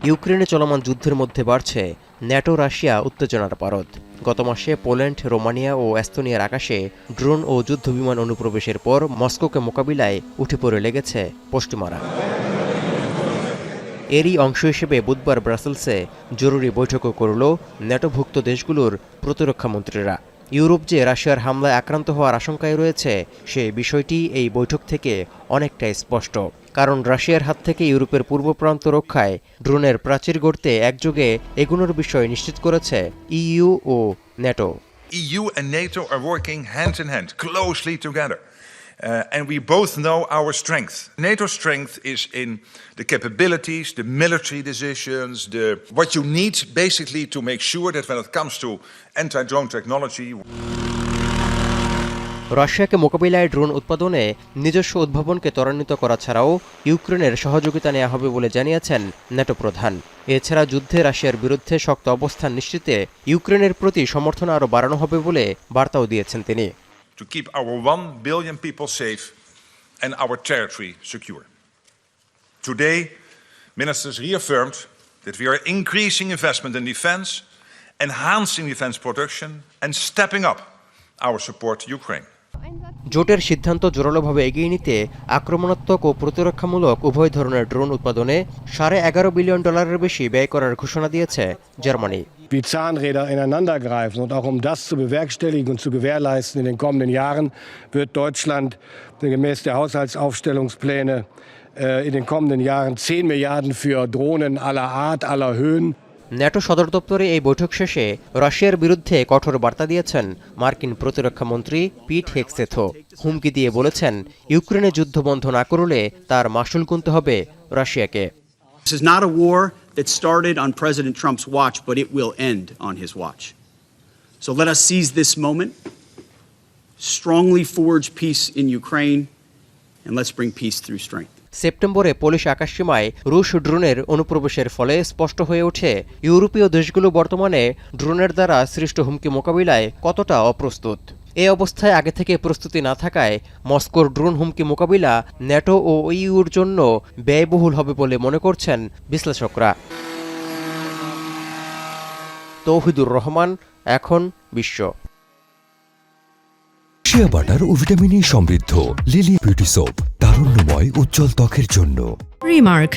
ইউক্রেনে চলমান যুদ্ধের মধ্যে বাড়ছে ন্যাটো রাশিয়া উত্তেজনার পারদ। গত মাসে পোল্যান্ড, রোমানিয়া ও এস্তোনিয়ার আকাশে ড্রোন ও যুদ্ধবিমান অনুপ্রবেশের পর মস্কোকে মোকাবিলায় উঠে পড়ে লেগেছে পশ্চিমারা। এরই অংশ হিসেবে বুধবার ব্রাসেলসে জরুরি বৈঠকও করল ন্যাটোভুক্ত দেশগুলোর প্রতিরক্ষা মন্ত্রীরা। ইউরোপ যে রাশিয়ার হামলায় আক্রান্ত হওয়ার আশঙ্কায় রয়েছে, সেই বিষয়টি এই বৈঠক থেকে অনেকটাই স্পষ্ট। কারণ রাশিয়ার হাত থেকে ইউরোপের পূর্ব প্রান্ত রক্ষায় ড্রোনের প্রাচীর গড়তে একযোগে এগুনোর বিষয় নিশ্চিত করেছে ইইউ ও NATO. EU and NATO are working hand in hand, closely together. And we both know our strength. NATO's strength is in the capabilities, the military decisions, what you need basically to make sure that when it comes to anti-drone technology. রাশিয়াকে মোকাবিলায় drone উৎপাদনে নিজস্ব উদ্ভাবনকে ত্বরান্বিত করা ছাড়াও ইউক্রেনের সহযোগিতা নেওয়া হবে বলে জানিয়েছেন ন্যাটো প্রধান। এছাড়া যুদ্ধে রাশিয়ার বিরুদ্ধে শক্ত অবস্থান নিশ্চিতে ইউক্রেনের প্রতি সমর্থন আরও বাড়ানো হবে বলে বার্তাও দিয়েছেন তিনি। To keep our 1 billion people safe and our territory secure. Today, ministers reaffirmed that we are increasing investment in defense, enhancing defense production, and stepping up our support to Ukraine. জোটের সিদ্ধান্ত জোরালোভাবে এগিয়ে নিতে আক্রমণাত্মক ও প্রতিরক্ষামূলক উভয় ধরনের ড্রোন উৎপাদনে $11.5 বিলিয়ন বেশি ব্যয় করার ঘোষণা দিয়েছে Germany. Wie Zahnräder ineinander greifen. Und auch um das zu bewerkstelligen und zu gewährleisten in den kommenden Jahren wird Deutschland gemäß der Haushaltsaufstellungspläne in den kommenden Jahren 10 Milliarden für Drohnen aller Art, aller Höhen. NATO সদর দপ্তরে এই বৈঠক শেষে রাশিয়ার বিরুদ্ধে কঠোর বার্তা দিয়েছেন মার্কিন প্রতিরক্ষা মন্ত্রী পিট হেগসেথ। হুমকি দিয়ে বলেছেন, ইউক্রেনে যুদ্ধ বন্ধ না করলে তার মাশুল গুনতে হবে রাশিয়াকে। This is not a war that started on President Trump's watch, but it will end on his watch. So let us seize this moment, strongly forge peace in Ukraine, and let's bring peace through strength. সেপ্টেম্বরে Polish আকাশসীমায় রুশ ড্রোনের অনুপ্রবেশের ফলে স্পষ্ট হয়ে ওঠে ইউরোপীয় দেশগুলো বর্তমানে ড্রোনের দ্বারা সৃষ্ট হুমকি মোকাবিলায় কতটা অপ্রস্তুত। এই অবস্থায় আগে থেকে প্রস্তুতি না থাকায় মস্কোর ড্রোন হুমকি মোকাবিলা ন্যাটো ও ইইউর জন্য ব্যয়বহুল হবে বলে মনে করছেন বিশ্লেষকরা। তৌহিদুর রহমান, এখন বিশ্ব। শিয়া বাটার ও ভিটামিন ই সমৃদ্ধ লিলি বিউটি সোপ, তারুণ্যময় উজ্জ্বল ত্বকের জন্য। রিমার্ক